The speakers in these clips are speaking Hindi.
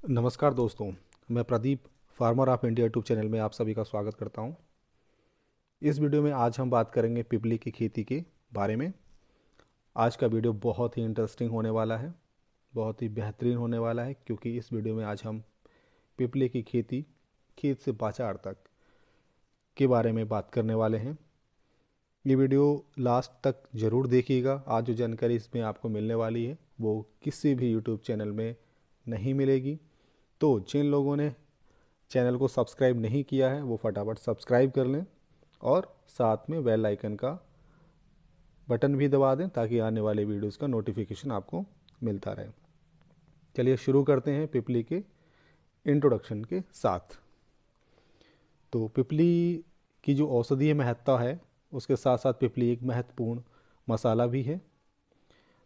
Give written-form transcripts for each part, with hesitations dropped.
नमस्कार दोस्तों, मैं Pradeep farmer of India YouTube channel में आप सभी का स्वागत करता हूं। इस वीडियो में आज हम बात करेंगे पिपली की खेती के बारे में। आज का वीडियो बहुत ही इंटरेस्टिंग होने वाला है, बहुत ही बेहतरीन होने वाला है, क्योंकि इस वीडियो में आज हम पिपली की खेती, खेत से बाजार तक के बारे में बात करने वाले हैं। ये वीडियो लास्ट तक ज़रूर देखिएगा। आज जो जानकारी इसमें आपको मिलने वाली है वो किसी भी यूट्यूब चैनल में नहीं मिलेगी। तो जिन लोगों ने चैनल को सब्सक्राइब नहीं किया है वो फटाफट सब्सक्राइब कर लें और साथ में बेल आइकन का बटन भी दबा दें ताकि आने वाले वीडियोस का नोटिफिकेशन आपको मिलता रहे। चलिए शुरू करते हैं पिपली के इंट्रोडक्शन के साथ। तो पिपली की जो औषधीय महत्ता है उसके साथ साथ पिपली एक महत्वपूर्ण मसाला भी है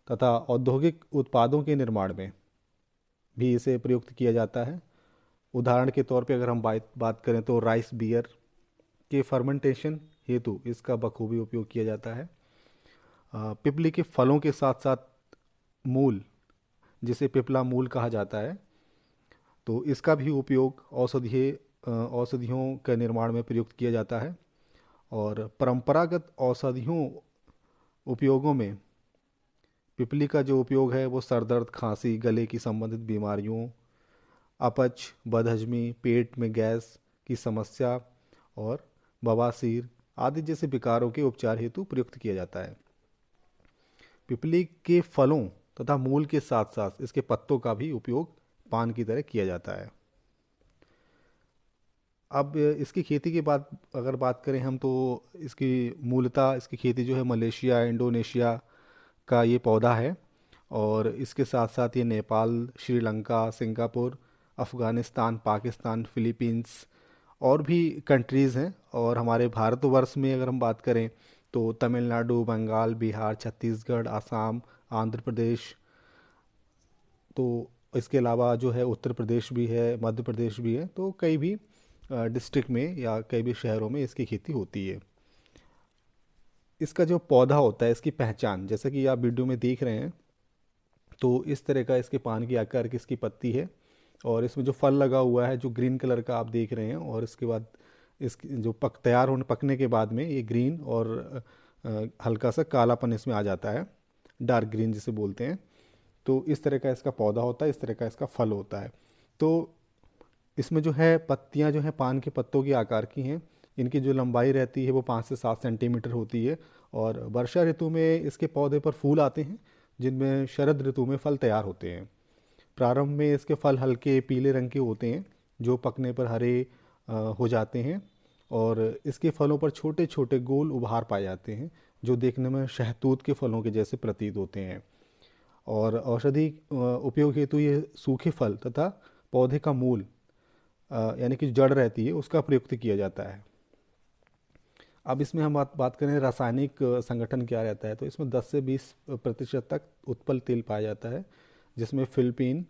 तथा औद्योगिक उत्पादों के निर्माण में भी इसे प्रयुक्त किया जाता है। उदाहरण के तौर पे अगर हम बात करें तो राइस बियर के फर्मेंटेशन हेतु इसका बखूबी उपयोग किया जाता है। पिपली के फलों के साथ साथ मूल, जिसे पिपला मूल कहा जाता है, तो इसका भी उपयोग औषधियों के निर्माण में प्रयुक्त किया जाता है। और परंपरागत औषधियों उपयोगों में पिपली का जो उपयोग है वो सर दर्द, खांसी, गले की संबंधित बीमारियों, अपच, बदहजमी, पेट में गैस की समस्या और बवासीर आदि जैसे विकारों के उपचार हेतु प्रयुक्त किया जाता है। पिपली के फलों तथा मूल के साथ साथ इसके पत्तों का भी उपयोग पान की तरह किया जाता है। अब इसकी खेती की बात अगर बात करें हम तो इसकी मूलतः इसकी खेती जो है मलेशिया, इंडोनेशिया का ये पौधा है। और इसके साथ साथ ये नेपाल, श्रीलंका, सिंगापुर, अफ़गानिस्तान, पाकिस्तान, फिलीपींस और भी कंट्रीज़ हैं। और हमारे भारतवर्ष में अगर हम बात करें तो तमिलनाडु, बंगाल, बिहार, छत्तीसगढ़, आसाम, आंध्र प्रदेश, तो इसके अलावा जो है उत्तर प्रदेश भी है, मध्य प्रदेश भी है। तो कई भी डिस्ट्रिक्ट में या कई भी शहरों में इसकी खेती होती है। इसका जो पौधा होता है, इसकी पहचान जैसे कि आप वीडियो में देख रहे हैं, तो इस तरह का इसके पान की आकार की इसकी पत्ती है। और इसमें जो फल लगा हुआ है जो ग्रीन कलर का आप देख रहे हैं, और इसके बाद इस जो तैयार होने पकने के बाद में ये ग्रीन और हल्का सा कालापन इसमें आ जाता है, डार्क ग्रीन जिसे बोलते हैं। तो इस तरह का इसका पौधा होता है, इस तरह का इसका फल होता है। तो इसमें जो है पत्तियां जो है पान के पत्तों के आकार की हैं। इनकी जो लंबाई रहती है वो 5 से 7 सेंटीमीटर होती है। और वर्षा ऋतु में इसके पौधे पर फूल आते हैं जिनमें शरद ऋतु में फल तैयार होते हैं। प्रारंभ में इसके फल हल्के पीले रंग के होते हैं जो पकने पर हरे हो जाते हैं। और इसके फलों पर छोटे छोटे गोल उभार पाए जाते हैं जो देखने में शहतूत के फलों के जैसे प्रतीत होते हैं। और औषधि उपयोग हेतु ये सूखे फल तथा पौधे का मूल यानी कि जड़ रहती है उसका प्रयुक्त किया जाता है। अब इसमें हम बात करें रासायनिक संगठन क्या रहता है, तो इसमें 10 से 20% तक उत्पल तेल पाया जाता है जिसमें फिलिपीन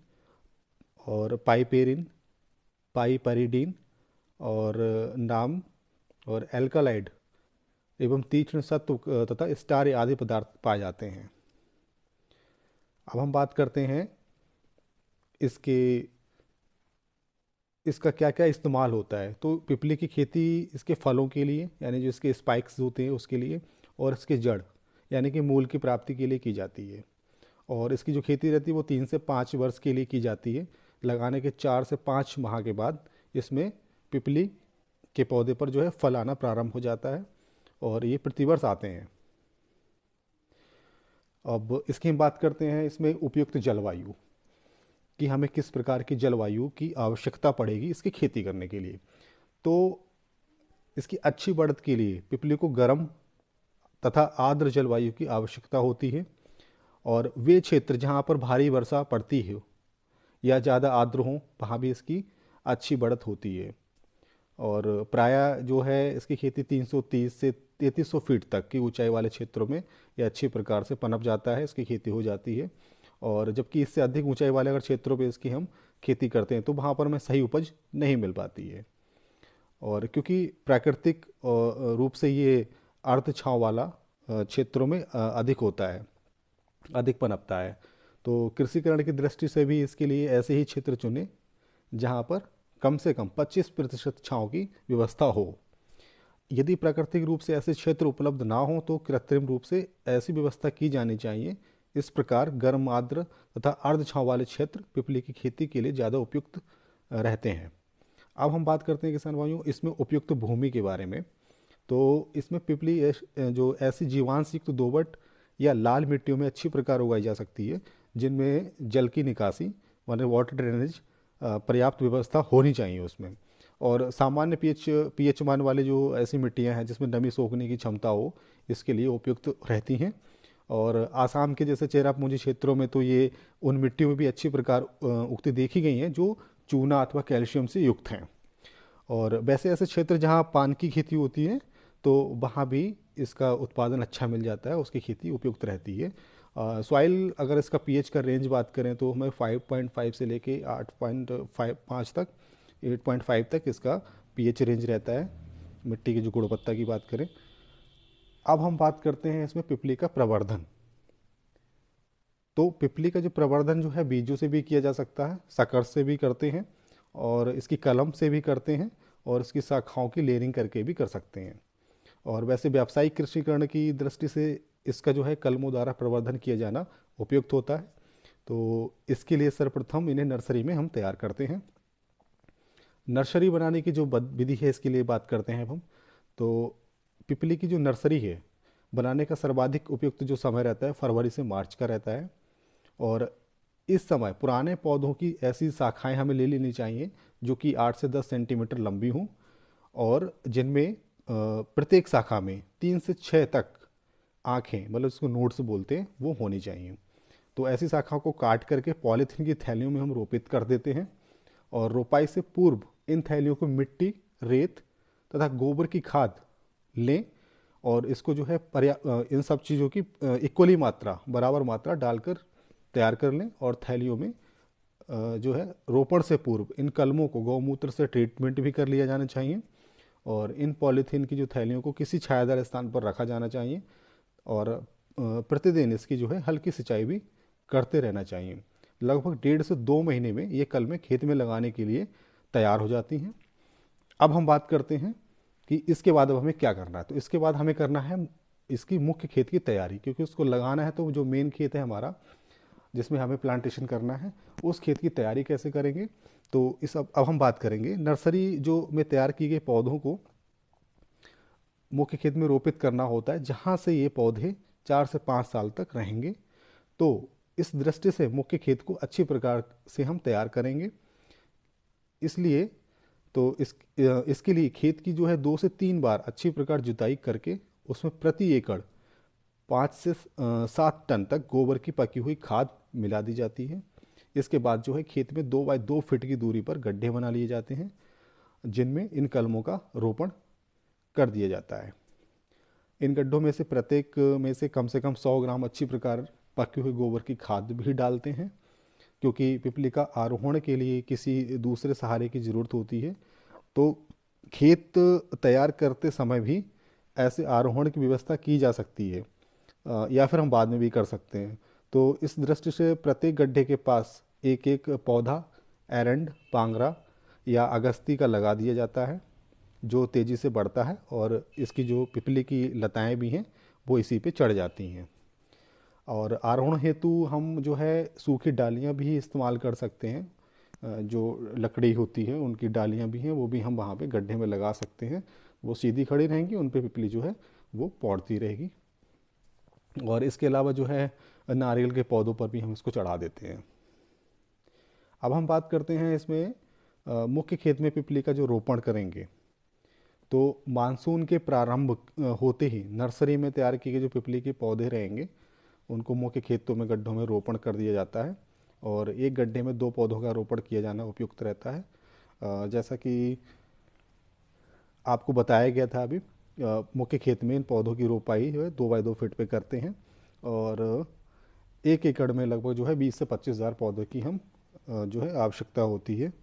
और पाइपेरिन, पाइपरीडीन और नाम और एल्कालाइड एवं तीक्ष्ण सत्व तथा स्टार आदि पदार्थ पाए जाते हैं। अब हम बात करते हैं इसके इसका क्या क्या इस्तेमाल होता है। तो पिपली की खेती इसके फलों के लिए यानी जो इसके स्पाइक्स होते हैं उसके लिए, और इसके जड़ यानी कि मूल की प्राप्ति के लिए की जाती है। और इसकी जो खेती रहती है वो 3 से 5 वर्ष के लिए की जाती है। लगाने के 4 से 5 माह के बाद इसमें पिपली के पौधे पर जो है फल आना प्रारंभ हो जाता है और ये प्रतिवर्ष आते हैं। अब इसकी हम बात करते हैं इसमें उपयुक्त जलवायु कि हमें किस प्रकार की जलवायु की आवश्यकता पड़ेगी इसकी खेती करने के लिए। तो इसकी अच्छी बढ़त के लिए पिपली को गर्म तथा आर्द्र जलवायु की आवश्यकता होती है। और वे क्षेत्र जहाँ पर भारी वर्षा पड़ती है या ज़्यादा आर्द्र हो वहाँ भी इसकी अच्छी बढ़त होती है। और प्रायः जो है इसकी खेती 330 से 3300 फीट तक की ऊंचाई वाले क्षेत्रों में ये अच्छी प्रकार से पनप जाता है, इसकी खेती हो जाती है। और जबकि इससे अधिक ऊंचाई वाले अगर क्षेत्रों पे इसकी हम खेती करते हैं तो वहाँ पर हमें सही उपज नहीं मिल पाती है। और क्योंकि प्राकृतिक रूप से ये अर्ध छांव वाला क्षेत्रों में अधिक होता है, अधिक पनपता है। तो कृषिकरण की दृष्टि से भी इसके लिए ऐसे ही क्षेत्र चुने जहाँ पर कम से कम 25% छांव की व्यवस्था हो। यदि प्राकृतिक रूप से ऐसे क्षेत्र उपलब्ध ना हो तो कृत्रिम रूप से ऐसी व्यवस्था की जानी चाहिए। इस प्रकार गर्म, आर्द्र तथा अर्ध छांव वाले क्षेत्र पिपली की खेती के लिए ज़्यादा उपयुक्त रहते हैं। अब हम बात करते हैं किसान भाइयों इसमें उपयुक्त भूमि के बारे में। तो इसमें पिपली जो ऐसी जीवांश युक्त दोबट या लाल मिट्टियों में अच्छी प्रकार उगाई जा सकती है, जिनमें जल की निकासी माने वाटर ड्रेनेज पर्याप्त व्यवस्था होनी चाहिए उसमें। और सामान्य पीएच पीएच मान वाले जो ऐसी मिट्टियां हैं जिसमें नमी सोखने की क्षमता हो, इसके लिए उपयुक्त रहती हैं। और आसाम के जैसे चेरापूंजी क्षेत्रों में तो ये उन मिट्टियों में भी अच्छी प्रकार उगती देखी गई हैं जो चूना अथवा कैल्शियम से युक्त हैं। और वैसे ऐसे क्षेत्र जहाँ पान की खेती होती है तो वहाँ भी इसका उत्पादन अच्छा मिल जाता है, उसकी खेती उपयुक्त रहती है। सॉइल अगर इसका पीएच का रेंज बात करें तो हमें 5.5 से लेके 8.5 तक 8.5 तक इसका पीएच रेंज रहता है, मिट्टी की जो गुणवत्ता की बात करें। अब हम बात करते हैं इसमें पिपली का प्रवर्धन। तो पिपली का जो प्रवर्धन जो है बीजों से भी किया जा सकता है, संकर से भी करते हैं, और इसकी कलम से भी करते हैं, और इसकी शाखाओं की लेयरिंग करके भी कर सकते हैं। और वैसे व्यावसायिक कृषिकरण की दृष्टि से इसका जो है कलमों द्वारा प्रवर्धन किया जाना उपयुक्त होता है। तो इसके लिए सर्वप्रथम इन्हें नर्सरी में हम तैयार करते हैं। नर्सरी बनाने की जो विधि है इसके लिए बात करते हैं अब हम। तो पिपली की जो नर्सरी है बनाने का सर्वाधिक उपयुक्त जो समय रहता है फरवरी से मार्च का रहता है। और इस समय पुराने पौधों की ऐसी शाखाएं हमें ले लेनी चाहिए जो कि 8 से 10 सेंटीमीटर लंबी हों, और जिनमें प्रत्येक शाखा में 3 से 6 तक आँखें, मतलब इसको नोड्स बोलते हैं, वो होनी चाहिए। तो ऐसी शाखाओं को काट करके पॉलीथीन की थैलियों में हम रोपित कर देते हैं, और रोपाई से पूर्व इन थैलियों को मिट्टी, रेत तथा गोबर की खाद लें, और इसको जो है इन सब चीज़ों की इक्वली मात्रा, बराबर मात्रा डालकर तैयार कर लें। और थैलियों में जो है रोपण से पूर्व इन कलमों को गौमूत्र से ट्रीटमेंट भी कर लिया जाना चाहिए, और इन पॉलीथीन की जो थैलियों को किसी छायादार स्थान पर रखा जाना चाहिए, और प्रतिदिन इसकी जो है हल्की सिंचाई भी करते रहना चाहिए। लगभग 1.5 से 2 महीने में ये कलमें खेत में लगाने के लिए तैयार हो जाती हैं। अब हम बात करते हैं कि इसके बाद अब हमें क्या करना है। तो इसके बाद हमें करना है इसकी मुख्य खेत की तैयारी, क्योंकि उसको लगाना है। तो जो मेन खेत है हमारा जिसमें हमें प्लांटेशन करना है, उस खेत की तैयारी कैसे करेंगे। तो इस अब हम बात करेंगे नर्सरी जो में तैयार किए गए पौधों को मुख्य खेत में रोपित करना होता है, जहाँ से ये पौधे 4 से 5 साल तक रहेंगे। तो इस दृष्टि से मुख्य खेत को अच्छी प्रकार से हम तैयार करेंगे। इसलिए तो इसके लिए खेत की जो है 2 से 3 बार अच्छी प्रकार जुताई करके उसमें प्रति एकड़ 5 से 7 टन तक गोबर की पकी हुई खाद मिला दी जाती है। इसके बाद जो है खेत में 2 बाई 2 फीट की दूरी पर गड्ढे बना लिए जाते हैं, जिनमें इन कलमों का रोपण कर दिया जाता है। इन गड्ढों में से प्रत्येक में से कम 100 ग्राम अच्छी प्रकार पकी हुई गोबर की खाद भी डालते हैं, क्योंकि पिपली का आरोहण के लिए किसी दूसरे सहारे की ज़रूरत होती है। तो खेत तैयार करते समय भी ऐसे आरोहण की व्यवस्था की जा सकती है, या फिर हम बाद में भी कर सकते हैं। तो इस दृष्टि से प्रत्येक गड्ढे के पास एक एक पौधा एरंड, पांगरा या अगस्ती का लगा दिया जाता है, जो तेज़ी से बढ़ता है, और इसकी जो पिपली की लताएं भी हैं वो इसी पे चढ़ जाती हैं। और आरोहण हेतु हम जो है सूखी डालियाँ भी इस्तेमाल कर सकते हैं। जो लकड़ी होती है उनकी डालियाँ भी हैं, वो भी हम वहाँ पे गड्ढे में लगा सकते हैं। वो सीधी खड़ी रहेंगी, उन पे पिपली जो है वो पौधती रहेगी। और इसके अलावा जो है नारियल के पौधों पर भी हम इसको चढ़ा देते हैं। अब हम बात करते हैं इसमें मुख्य खेत में पिपली का जो रोपण करेंगे। तो मानसून के प्रारंभ होते ही नर्सरी में तैयार किए गए जो पिपली के पौधे रहेंगे उनको मुख्य खेतों में गड्ढों में रोपण कर दिया जाता है, और एक गड्ढे में 2 पौधों का रोपण किया जाना उपयुक्त रहता है। जैसा कि आपको बताया गया था अभी, मुख्य खेत में इन पौधों की रोपाई जो है 2 बाई 2 फीट पे करते हैं, और 1 एकड़ में लगभग जो है 20 से 25 हज़ार पौधों की हम जो है आवश्यकता होती है।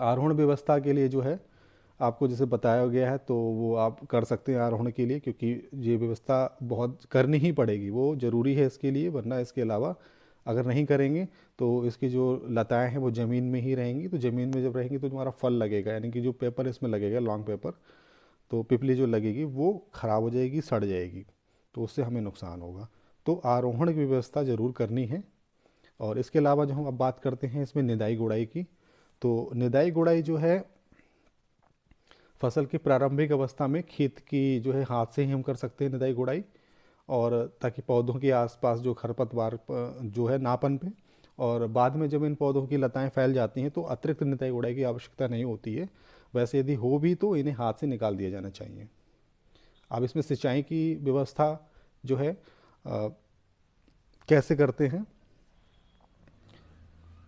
आरोहण व्यवस्था के लिए जो है आपको जैसे बताया गया है तो वो आप कर सकते हैं आरोहण के लिए, क्योंकि ये व्यवस्था बहुत करनी ही पड़ेगी, वो ज़रूरी है इसके लिए, वरना इसके अलावा अगर नहीं करेंगे तो इसकी जो लताएं हैं वो ज़मीन में ही रहेंगी, तो ज़मीन में जब रहेंगी तो तुम्हारा फल लगेगा, यानी कि जो पेपर इसमें लगेगा लॉन्ग पेपर, तो पिपली जो लगेगी वो ख़राब हो जाएगी, सड़ जाएगी, तो उससे हमें नुकसान होगा। तो आरोहण की व्यवस्था ज़रूर करनी है। और इसके अलावा जो हम अब बात करते हैं इसमें निदाई गुड़ाई की, तो निदाई गुड़ाई जो है फसल की प्रारंभिक अवस्था में खेत की जो है हाथ से ही हम कर सकते हैं निदाई गुड़ाई, और ताकि पौधों के आसपास जो खरपतवार जो है ना पनपे। और बाद में जब इन पौधों की लताएं फैल जाती हैं तो अतिरिक्त निदाई गुड़ाई की आवश्यकता नहीं होती है। वैसे यदि हो भी तो इन्हें हाथ से निकाल दिया जाना चाहिए। अब इसमें सिंचाई की व्यवस्था जो है कैसे करते हैं,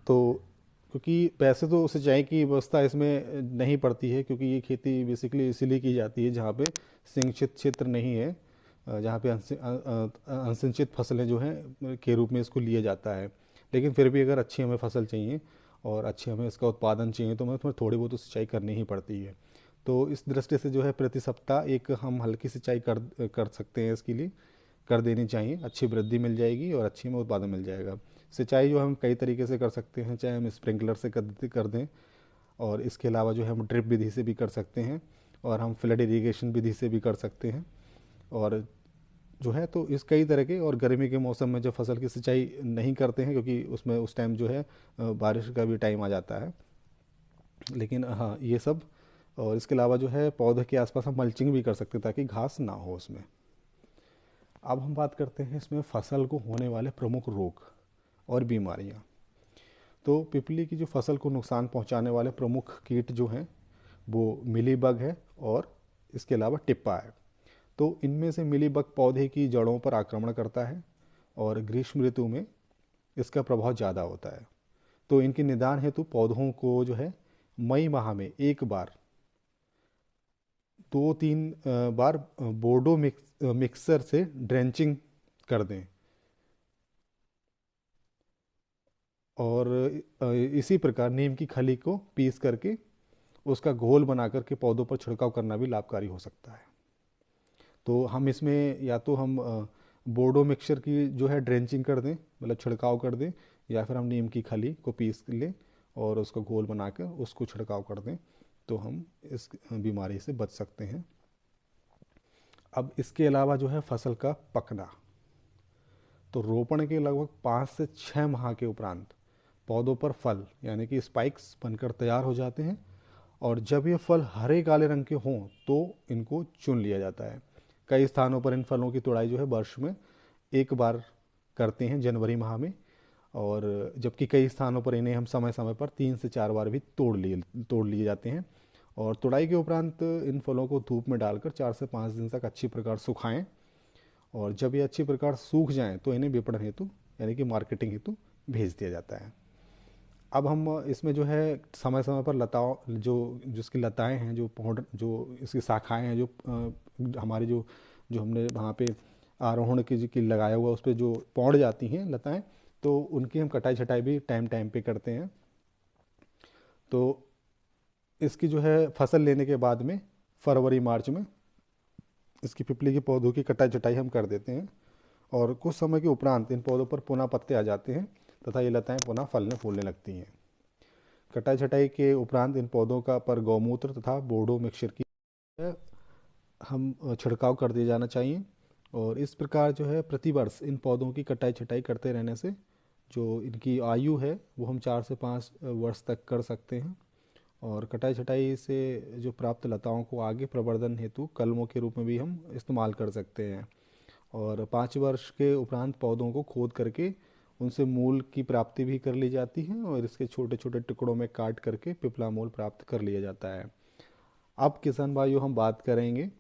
तो क्योंकि वैसे तो सिंचाई की व्यवस्था इसमें नहीं पड़ती है, क्योंकि ये खेती बेसिकली इसीलिए की जाती है जहाँ पे सिंचित क्षेत्र नहीं है, जहाँ पे असिंचित फसलें जो हैं के रूप में इसको लिया जाता है। लेकिन फिर भी अगर अच्छी हमें फसल चाहिए और अच्छी हमें इसका उत्पादन चाहिए तो हमें उसमें थोड़ी बहुत तो सिंचाई करनी ही पड़ती है। तो इस दृष्टि से जो है प्रति सप्ताह एक हम हल्की सिंचाई कर कर सकते हैं, इसके लिए कर देनी चाहिए, अच्छी वृद्धि मिल जाएगी और अच्छी में उत्पादन मिल जाएगा। सिंचाई जो हम कई तरीके से कर सकते हैं, चाहे हम स्प्रिंकलर से कर दें, और इसके अलावा जो है हम ड्रिप विधि से भी कर सकते हैं, और हम फ्लड इरीगेशन विधि से भी कर सकते हैं। और जो है तो इस कई तरह के, और गर्मी के मौसम में जब फसल की सिंचाई नहीं करते हैं क्योंकि उसमें उस टाइम जो है बारिश का भी टाइम आ जाता है। लेकिन हाँ ये सब, और इसके अलावा जो है पौधे के आसपास हम मल्चिंग भी कर सकते हैं ताकि घास ना हो उसमें। अब हम बात करते हैं इसमें फसल को होने वाले प्रमुख रोग और बीमारियां। तो पिपली की जो फसल को नुकसान पहुंचाने वाले प्रमुख कीट जो हैं वो मिलीबग है, और इसके अलावा टिप्पा है। तो इनमें से मिलीबग पौधे की जड़ों पर आक्रमण करता है, और ग्रीष्म ऋतु में इसका प्रभाव ज़्यादा होता है। तो इनके निदान हेतु पौधों को जो है मई माह में एक बार, 2-3 बार बोर्डो मिक्सर से ड्रेंचिंग कर दें। और इसी प्रकार नीम की खली को पीस करके उसका घोल बना करके पौधों पर छिड़काव करना भी लाभकारी हो सकता है। तो हम इसमें या तो हम बोर्डो मिक्सचर की जो है ड्रेंचिंग कर दें, मतलब छिड़काव कर दें, या फिर हम नीम की खली को पीस लें और उसका घोल बनाकर उसको छिड़काव कर दें, तो हम इस बीमारी से बच सकते हैं। अब इसके अलावा जो है फसल का पकना, तो रोपण के लगभग 5 से 6 माह के उपरांत पौधों पर फल यानी कि स्पाइक्स बनकर तैयार हो जाते हैं, और जब ये फल हरे काले रंग के हों तो इनको चुन लिया जाता है। कई स्थानों पर इन फलों की तुड़ाई जो है वर्ष में एक बार करते हैं, जनवरी माह में। और जबकि कई स्थानों पर इन्हें हम समय समय पर 3 से 4 बार भी तोड़ लिए जाते हैं। और तुड़ाई के उपरांत इन फलों को धूप में डालकर 4 से 5 दिन तक अच्छी प्रकार सुखाएं, और जब ये अच्छी प्रकार सूख जाएं तो इन्हें विपणन हेतु यानी कि मार्केटिंग हेतु भेज दिया जाता है। अब हम इसमें जो है समय समय पर लताओं जो जिसकी लताएं हैं, जो पौध जो इसकी शाखाएं हैं, जो हमारी जो जो हमने वहाँ पे आरोहण की लगाया हुआ उस पर जो पौड़ जाती हैं लताएं, तो उनकी हम कटाई छटाई भी टाइम टाइम पे करते हैं। तो इसकी जो है फसल लेने के बाद में फरवरी मार्च में इसकी पिपली के पौधों की कटाई छटाई हम कर देते हैं, और कुछ समय के उपरांत इन पौधों पर पुनः पत्ते आ जाते हैं तथा ये लताएं पुनः फलने फूलने लगती हैं। कटाई छटाई के उपरांत इन पौधों का पर गौमूत्र तथा बोर्डो मिक्सचर की हम छिड़काव कर दिया जाना चाहिए। और इस प्रकार जो है प्रतिवर्ष इन पौधों की कटाई छटाई करते रहने से जो इनकी आयु है वो हम 4 से 5 वर्ष तक कर सकते हैं। और कटाई छटाई से जो प्राप्त लताओं को आगे प्रवर्धन हेतु कलमों के रूप में भी हम इस्तेमाल कर सकते हैं। और 5 वर्ष के उपरांत पौधों को खोद करके उनसे मूल की प्राप्ति भी कर ली जाती है, और इसके छोटे छोटे टुकड़ों में काट करके पिपला मूल प्राप्त कर लिया जाता है। अब किसान भाइयों हम बात करेंगे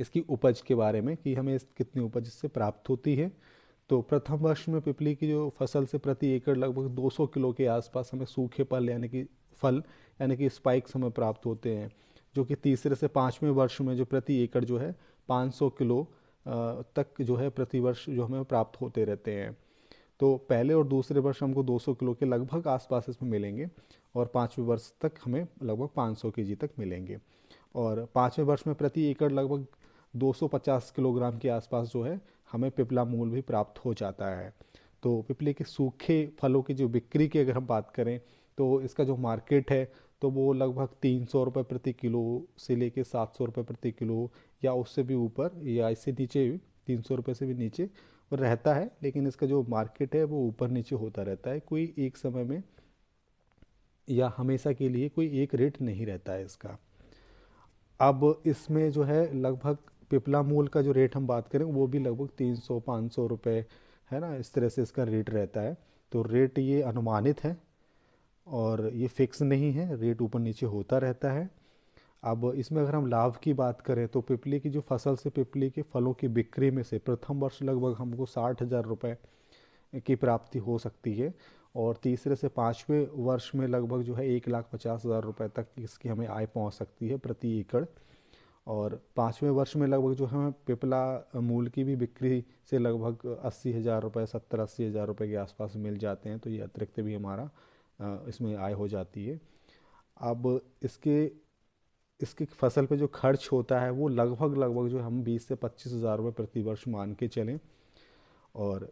इसकी उपज के बारे में कि हमें कितनी उपज इससे प्राप्त होती है। तो प्रथम वर्ष में पिपली की जो फसल से प्रति एकड़ लगभग 200 किलो के आसपास हमें सूखे फल यानी कि स्पाइक्स हमें प्राप्त होते हैं, जो कि तीसरे से पाँचवें वर्ष में जो प्रति एकड़ जो है 500 किलो तक जो है प्रति वर्ष जो हमें प्राप्त होते रहते हैं। तो पहले और दूसरे वर्ष हमको 200 किलो के लगभग आसपास इसमें मिलेंगे, और 5वें वर्ष तक हमें लगभग 500 केजी तक मिलेंगे। और 5वें वर्ष में प्रति एकड़ लगभग 250 किलोग्राम के आसपास जो है हमें पिपला मूल भी प्राप्त हो जाता है। तो पिपली के सूखे फलों की जो बिक्री की अगर हम बात करें तो इसका जो मार्केट है तो वो लगभग 300 रुपये प्रति किलो से लेके 700 रुपये प्रति किलो या उससे भी ऊपर या इससे नीचे भी, 300 रुपये से भी नीचे और रहता है। लेकिन इसका जो मार्केट है वो ऊपर नीचे होता रहता है, कोई एक समय में या हमेशा के लिए कोई एक रेट नहीं रहता है इसका। अब इसमें जो है लगभग पिपला मूल का जो रेट हम बात करें वो भी लगभग 300-500 रुपये है ना, इस तरह से इसका रेट रहता है। तो रेट ये अनुमानित है और ये फिक्स नहीं है, रेट ऊपर नीचे होता रहता है। अब इसमें अगर हम लाभ की बात करें तो पिपली की जो फसल से पिपली के फलों की बिक्री में से प्रथम वर्ष लगभग हमको 60,000 रुपये की प्राप्ति हो सकती है और तीसरे से पाँचवें वर्ष में लगभग जो है 1,50,000 रुपये तक इसकी हमें आय पहुंच सकती है प्रति एकड़। और पाँचवें वर्ष में लगभग जो है हमें पिपला मूल की भी बिक्री से लगभग 80,000 रुपये, 70-80 हज़ार रुपये के आसपास मिल जाते हैं। तो ये अतिरिक्त भी हमारा इसमें आय हो जाती है। अब इसके इसकी फसल पे जो खर्च होता है वो लगभग लगभग जो हम 20 से 25 हज़ार रुपये प्रति वर्ष मान के चलें और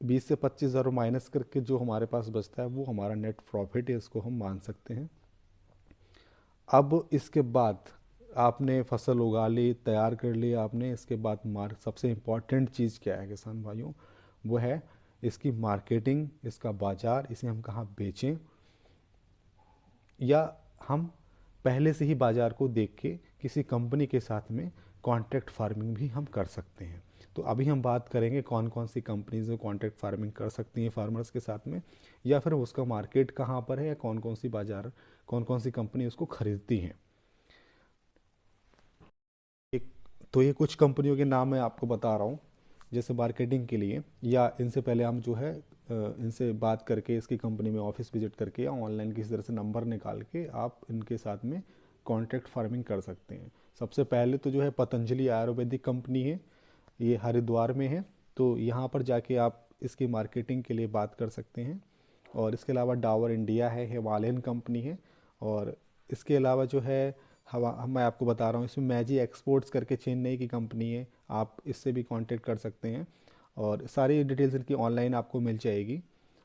20 से 25 हज़ार माइनस करके जो हमारे पास बचता है वो हमारा नेट प्रॉफिट है, इसको हम मान सकते हैं। अब इसके बाद आपने फसल उगा ली, तैयार कर ली आपने, इसके बाद सबसे इम्पॉर्टेंट चीज़ क्या है किसान भाइयों, वो है इसकी मार्केटिंग, इसका बाज़ार, इसे हम कहाँ बेचें, या हम पहले से ही बाज़ार को देख के किसी कंपनी के साथ में कॉन्ट्रैक्ट फार्मिंग भी हम कर सकते हैं। तो अभी हम बात करेंगे कौन कौन सी कंपनीज में कॉन्ट्रैक्ट फार्मिंग कर सकती हैं फार्मर्स के साथ में, या फिर उसका मार्केट कहाँ पर है या कौन कौन सी बाज़ार, कौन कौन सी कंपनी उसको खरीदती हैं। एक तो ये कुछ कंपनियों के नाम मैं आपको बता रहा हूँ जैसे मार्केटिंग के लिए, या इनसे पहले हम जो है इनसे बात करके इसकी कंपनी में ऑफिस विजिट करके या ऑनलाइन किसी तरह से नंबर निकाल के आप इनके साथ में कॉन्ट्रैक्ट फार्मिंग कर सकते हैं। सबसे पहले तो जो है पतंजलि आयुर्वेदिक कंपनी है, ये हरिद्वार में है। तो यहाँ पर जाके आप इसकी मार्केटिंग के लिए बात कर सकते हैं। और इसके अलावा डाबर इंडिया है, हिमालयन कंपनी है। और इसके अलावा जो है हवा मैं आपको बता रहा हूँ इसमें मैजी एक्सपोर्ट्स करके चेन्नई की कंपनी है, आप इससे भी कांटेक्ट कर सकते हैं और सारी डिटेल्स इनकी ऑनलाइन आपको मिल जाएगी।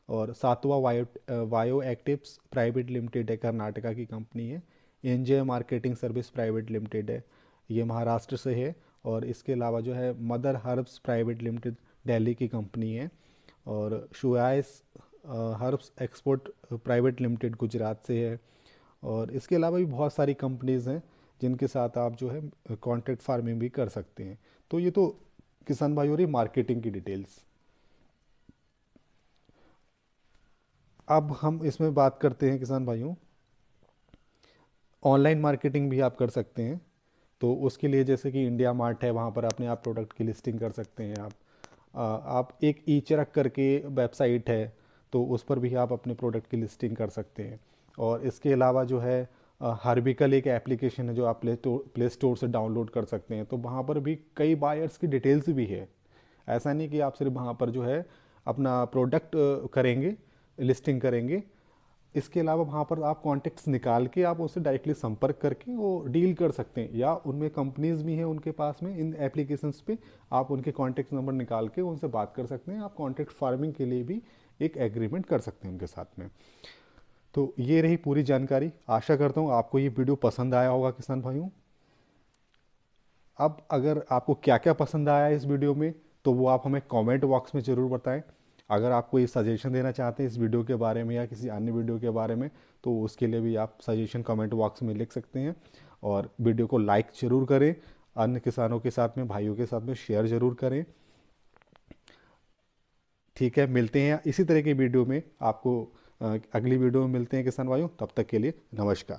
और सातवा वायो एक्टिव्स प्राइवेट लिमिटेड है, कर्नाटका की कंपनी है। NJ marketing service private limited है, ये महाराष्ट्र से है। और इसके अलावा जो है Mother Herbs Private Limited Delhi की कंपनी है। और शुआइस Herbs Export Private Limited Gujarat से है। और इसके अलावा भी बहुत सारी कंपनीज़ हैं जिनके साथ आप जो है कॉन्ट्रैक्ट फार्मिंग भी कर सकते हैं। तो ये तो किसान भाई हो रही मार्केटिंग की डिटेल्स। अब हम इसमें बात करते हैं किसान भाइयों, ऑनलाइन मार्केटिंग भी आप कर सकते हैं। तो उसके लिए जैसे कि इंडिया मार्ट है, वहाँ पर अपने आप प्रोडक्ट की लिस्टिंग कर सकते हैं आप। आप एक ई चरक करके वेबसाइट है, तो उस पर भी आप अपने प्रोडक्ट की लिस्टिंग कर सकते हैं। और इसके अलावा जो है हर्बिकल एक एप्लीकेशन है जो आप प्ले स्टोर से डाउनलोड कर सकते हैं। तो वहाँ पर भी कई बायर्स की डिटेल्स भी है। ऐसा नहीं कि आप सिर्फ वहाँ पर जो है अपना प्रोडक्ट करेंगे, लिस्टिंग करेंगे, इसके अलावा वहाँ पर आप कॉन्टेक्ट्स निकाल के आप उससे डायरेक्टली संपर्क करके वो डील कर सकते हैं। या उनमें कंपनीज भी हैं उनके पास में इन एप्लीकेशंस पे, आप उनके कॉन्टेक्ट नंबर निकाल के उनसे बात कर सकते हैं। आप कॉन्ट्रैक्ट फार्मिंग के लिए भी एक एग्रीमेंट कर सकते हैं उनके साथ में। तो ये रही पूरी जानकारी। आशा करता हूँ आपको ये वीडियो पसंद आया होगा किसान भाइयों। अब अगर आपको क्या क्या पसंद आया इस वीडियो में तो वो आप हमें कमेंट बॉक्स में ज़रूर बताएं। अगर आप कोई सजेशन देना चाहते हैं इस वीडियो के बारे में या किसी अन्य वीडियो के बारे में तो उसके लिए भी आप सजेशन कमेंट बॉक्स में लिख सकते हैं। और वीडियो को लाइक ज़रूर करें, अन्य किसानों के साथ में, भाइयों के साथ में शेयर ज़रूर करें। ठीक है, मिलते हैं इसी तरह की वीडियो में आपको अगली वीडियो में मिलते हैं किसान भाइयों। तब तक के लिए नमस्कार।